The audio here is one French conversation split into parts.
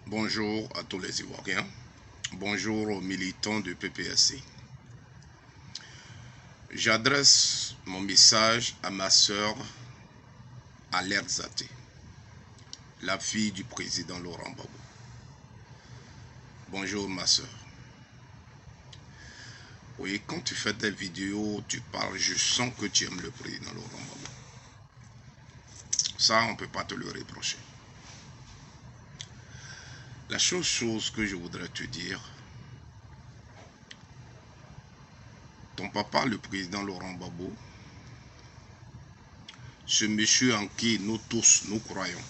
Bonjour à tous les Ivoiriens. Bonjour aux militants du PPAC. J'adresse mon message à ma sœur Alerte Zaté, la fille du président Laurent Gbagbo. Bonjour ma sœur. Oui, quand tu fais des vidéos, tu parles, je sens que tu aimes le président Laurent Gbagbo. Ça, on ne peut pas te le reprocher. La chose que je voudrais te dire, ton papa, le président Laurent Gbagbo, ce monsieur en qui nous tous, nous croyons,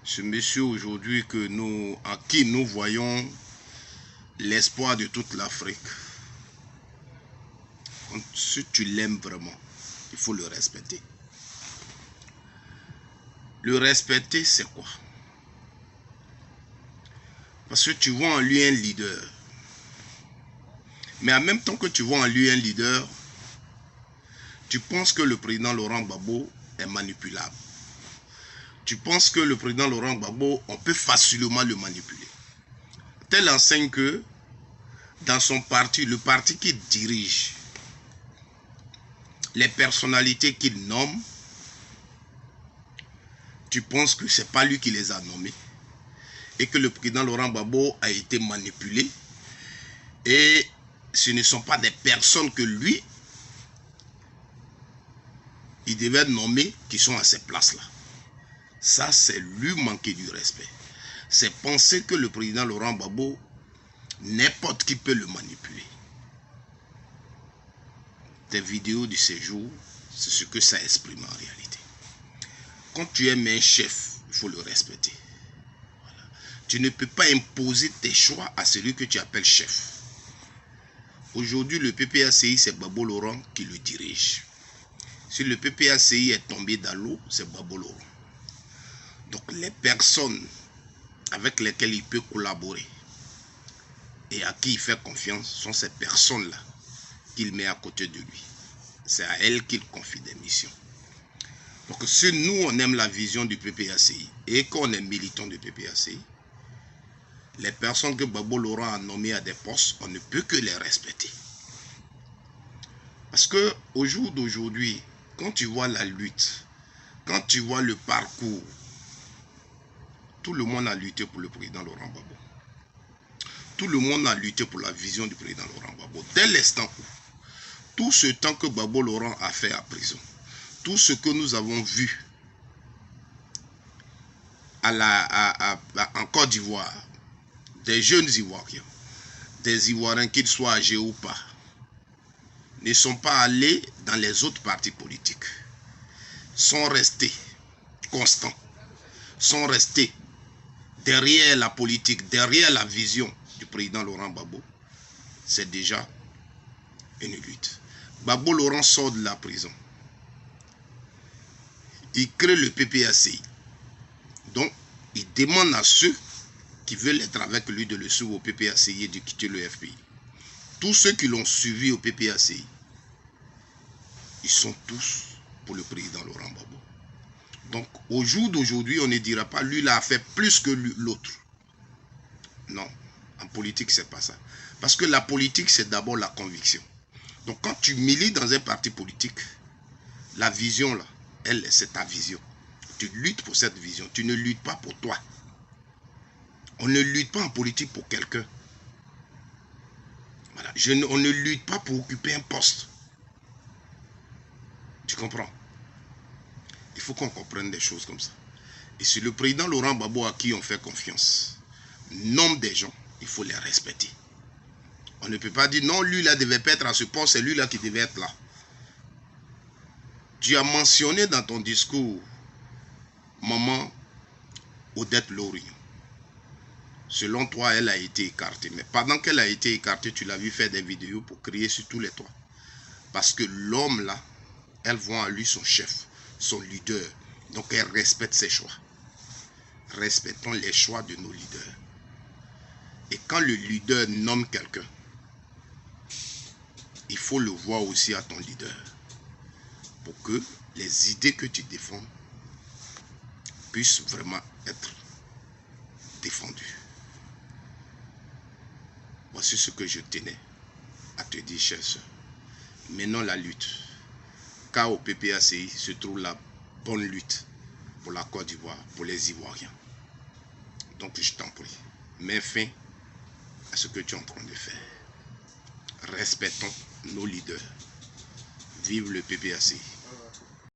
ce monsieur aujourd'hui en qui nous voyons l'espoir de toute l'Afrique, si tu l'aimes vraiment, il faut le respecter. Le respecter, c'est quoi? Parce que tu vois en lui un leader. Mais en même temps que tu vois en lui un leader, tu penses que le président Laurent Gbagbo est manipulable. Tu penses que le président Laurent Gbagbo, on peut facilement le manipuler. Telle enseigne que dans son parti, le parti qu'il dirige, les personnalités qu'il nomme, tu penses que ce n'est pas lui qui les a nommés et que le président Laurent Gbagbo a été manipulé et ce ne sont pas des personnes que lui, il devait nommer qui sont à ces places-là. Ça, c'est lui manquer du respect. C'est penser que le président Laurent Gbagbo, n'importe qui peut le manipuler. Tes vidéos du séjour, c'est ce que ça exprime en réalité. Quand tu aimes un chef, il faut le respecter. Voilà. Tu ne peux pas imposer tes choix à celui que tu appelles chef. Aujourd'hui, le PPACI, c'est Gbagbo Laurent qui le dirige. Si le PPACI est tombé dans l'eau, c'est Gbagbo Laurent. Donc les personnes avec lesquelles il peut collaborer et à qui il fait confiance sont ces personnes-là qu'il met à côté de lui. C'est à elles qu'il confie des missions. Donc si nous, on aime la vision du PPACI et qu'on est militant du PPACI, les personnes que Gbagbo Laurent a nommées à des postes, on ne peut que les respecter. Parce que au jour d'aujourd'hui, quand tu vois la lutte, quand tu vois le parcours, tout le monde a lutté pour le président Laurent Gbagbo. Tout le monde a lutté pour la vision du président Laurent Gbagbo. Dès l'instant où, tout ce temps que Gbagbo Laurent a fait à prison, tout ce que nous avons vu en Côte d'Ivoire, des jeunes Ivoiriens, des Ivoiriens qu'ils soient âgés ou pas, ne sont pas allés dans les autres partis politiques, sont restés constants, sont restés derrière la politique, derrière la vision du président Laurent Gbagbo, c'est déjà une lutte. Gbagbo Laurent sort de la prison. Il crée le PPACI. Donc, il demande à ceux qui veulent être avec lui de le suivre au PPACI et de quitter le FPI. Tous ceux qui l'ont suivi au PPACI, ils sont tous pour le président Laurent Gbagbo. Donc, au jour d'aujourd'hui, on ne dira pas lui, il a fait plus que l'autre. Non, en politique, c'est pas ça. Parce que la politique, c'est d'abord la conviction. Donc, quand tu milites dans un parti politique, la vision, là, elle, c'est ta vision. Tu luttes pour cette vision. Tu ne luttes pas pour toi. On ne lutte pas en politique pour quelqu'un. Voilà. On ne lutte pas pour occuper un poste. Tu comprends? Il faut qu'on comprenne des choses comme ça. Et si le président Laurent Gbagbo, à qui on fait confiance, nomme des gens, il faut les respecter. On ne peut pas dire non, lui là devait pas être à ce poste, c'est lui là qui devait être là. Tu as mentionné dans ton discours maman Odette Lorignon. Selon toi, elle a été écartée. Mais pendant qu'elle a été écartée, tu l'as vu faire des vidéos pour crier sur tous les toits. Parce que l'homme là, elle voit en lui son chef, son leader. Donc elle respecte ses choix. Respectons les choix de nos leaders. Et quand le leader nomme quelqu'un, il faut le voir aussi à ton leader. Pour que les idées que tu défends puissent vraiment être défendu. Voici ce que je tenais à te dire, chers soeurs. Maintenant la lutte. Car au PPACI se trouve la bonne lutte pour la Côte d'Ivoire, pour les Ivoiriens. Donc je t'en prie, mets fin à ce que tu es en train de faire. Respectons nos leaders. Vive le PPACI.